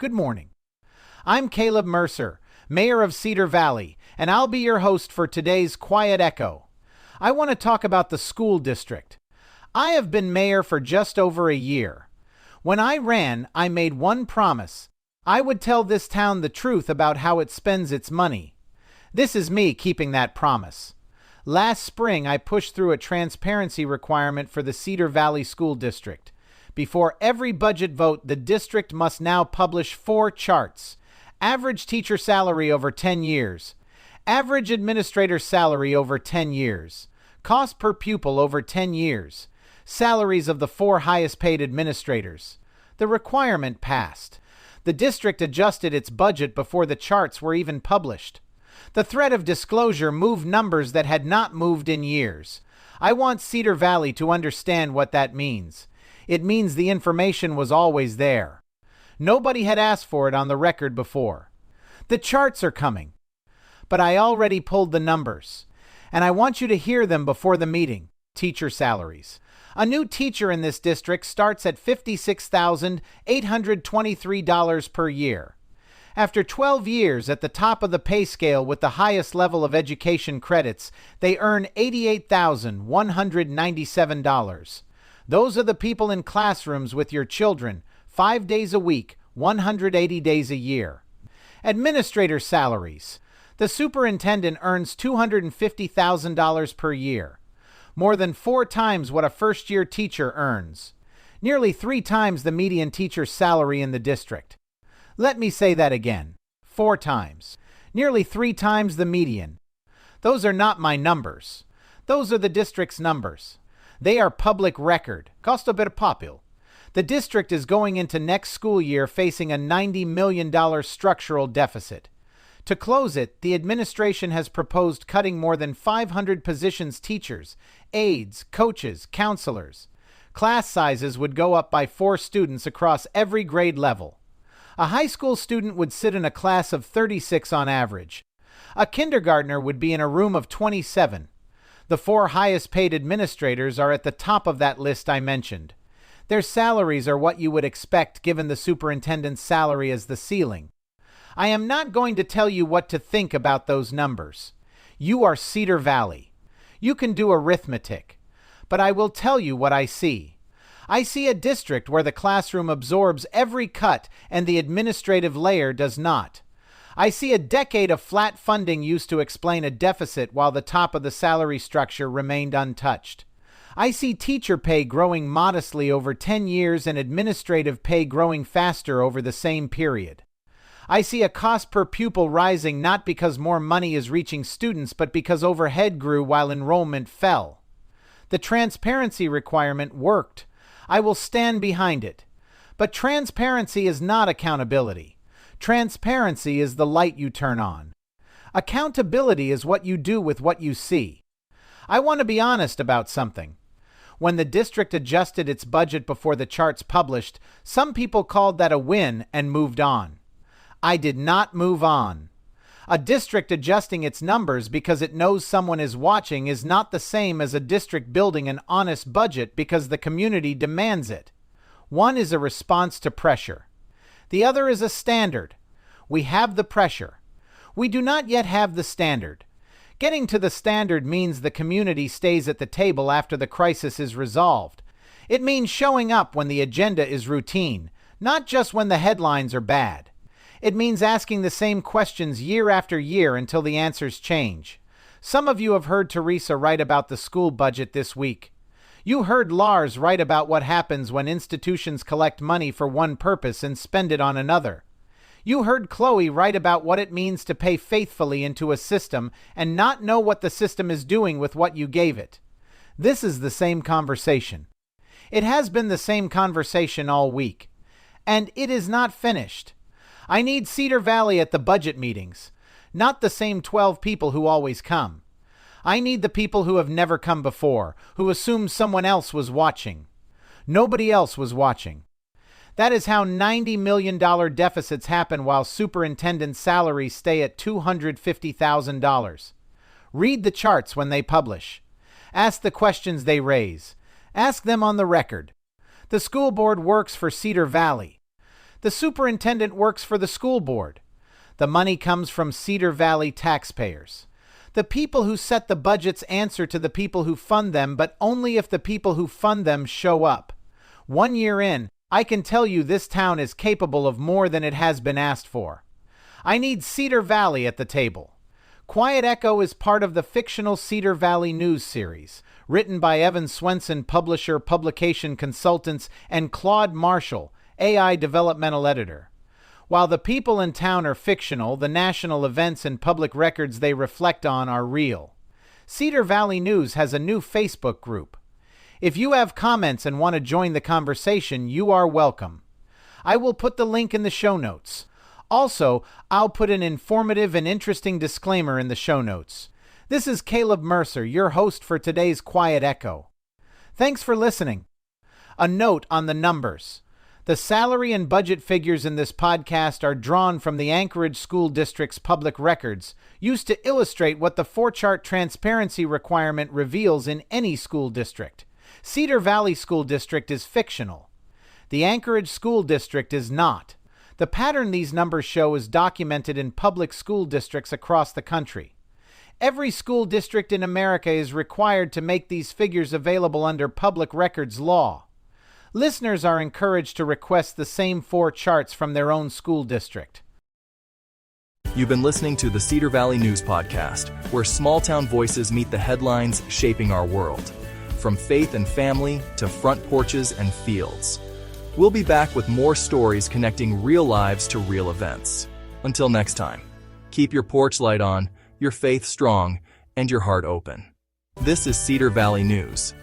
Good morning. I'm Caleb Mercer, Mayor of Cedar Valley, and I'll be your host for today's Quiet Echo. I want to talk about the school district. I have been mayor for just over a year. When I ran, I made one promise. I would tell this town the truth about how it spends its money. This is me keeping that promise. Last spring, I pushed through a transparency requirement for the Cedar Valley School District. Before every budget vote, the district must now publish 4 charts: average teacher salary over 10 years, average administrator salary over 10 years, cost per pupil over 10 years, salaries of the 4 highest paid administrators. The requirement passed. The district adjusted its budget before the charts were even published. The threat of disclosure moved numbers that had not moved in years. I want Cedar Valley to understand what that means. It means the information was always there. Nobody had asked for it on the record before. The charts are coming. But I already pulled the numbers, and I want you to hear them before the meeting. Teacher salaries. A new teacher in this district starts at $56,823 per year. After 12 years at the top of the pay scale with the highest level of education credits, they earn $88,197. Those are the people in classrooms with your children, 5 days a week, 180 days a year. Administrator salaries. The superintendent earns $250,000 per year, more than 4 times what a first-year teacher earns, nearly 3 times the median teacher's salary in the district. Let me say that again. 4 times. Nearly 3 times the median. Those are not my numbers. Those are the district's numbers. They are public record. Costo per popolo. The district is going into next school year facing a $90 million structural deficit. To close it, the administration has proposed cutting more than 500 positions: teachers, aides, coaches, counselors. Class sizes would go up by 4 students across every grade level. A high school student would sit in a class of 36 on average. A kindergartner would be in a room of 27. The 4 highest paid administrators are at the top of that list I mentioned. Their salaries are what you would expect given the superintendent's salary as the ceiling. I am not going to tell you what to think about those numbers. You are Cedar Valley. You can do arithmetic. But I will tell you what I see. I see a district where the classroom absorbs every cut and the administrative layer does not. I see a decade of flat funding used to explain a deficit while the top of the salary structure remained untouched. I see teacher pay growing modestly over 10 years and administrative pay growing faster over the same period. I see a cost per pupil rising not because more money is reaching students but because overhead grew while enrollment fell. The transparency requirement worked. I will stand behind it. But transparency is not accountability. Transparency is the light you turn on. Accountability is what you do with what you see. I want to be honest about something. When the district adjusted its budget before the charts published, some people called that a win and moved on. I did not move on. A district adjusting its numbers because it knows someone is watching is not the same as a district building an honest budget because the community demands it. One is a response to pressure. The other is a standard. We have the pressure. We do not yet have the standard. Getting to the standard means the community stays at the table after the crisis is resolved. It means showing up when the agenda is routine, not just when the headlines are bad. It means asking the same questions year after year until the answers change. Some of you have heard Teresa write about the school budget this week. You heard Lars write about what happens when institutions collect money for one purpose and spend it on another. You heard Chloe write about what it means to pay faithfully into a system and not know what the system is doing with what you gave it. This is the same conversation. It has been the same conversation all week. And it is not finished. I need Cedar Valley at the budget meetings, not the same 12 people who always come. I need the people who have never come before, who assume someone else was watching. Nobody else was watching. That is how $90 million deficits happen while superintendent salaries stay at $250,000. Read the charts when they publish. Ask the questions they raise. Ask them on the record. The school board works for Cedar Valley. The superintendent works for the school board. The money comes from Cedar Valley taxpayers. The people who set the budgets answer to the people who fund them, but only if the people who fund them show up. 1 year in, I can tell you this town is capable of more than it has been asked for. I need Cedar Valley at the table. Quiet Echo is part of the fictional Cedar Valley news series, written by Evan Swenson, publisher, publication consultants, and Claude Marshall, AI developmental editor. While the people in town are fictional, the national events and public records they reflect on are real. Cedar Valley News has a new Facebook group. If you have comments and want to join the conversation, you are welcome. I will put the link in the show notes. Also, I'll put an informative and interesting disclaimer in the show notes. This is Caleb Mercer, your host for today's Quiet Echo. Thanks for listening. A note on the numbers. The salary and budget figures in this podcast are drawn from the Anchorage School District's public records, used to illustrate what the 4-chart transparency requirement reveals in any school district. Cedar Valley School District is fictional. The Anchorage School District is not. The pattern these numbers show is documented in public school districts across the country. Every school district in America is required to make these figures available under public records law. Listeners are encouraged to request the same 4 charts from their own school district. You've been listening to the Cedar Valley News Podcast, where small-town voices meet the headlines shaping our world. From faith and family to front porches and fields. We'll be back with more stories connecting real lives to real events. Until next time, keep your porch light on, your faith strong, and your heart open. This is Cedar Valley News.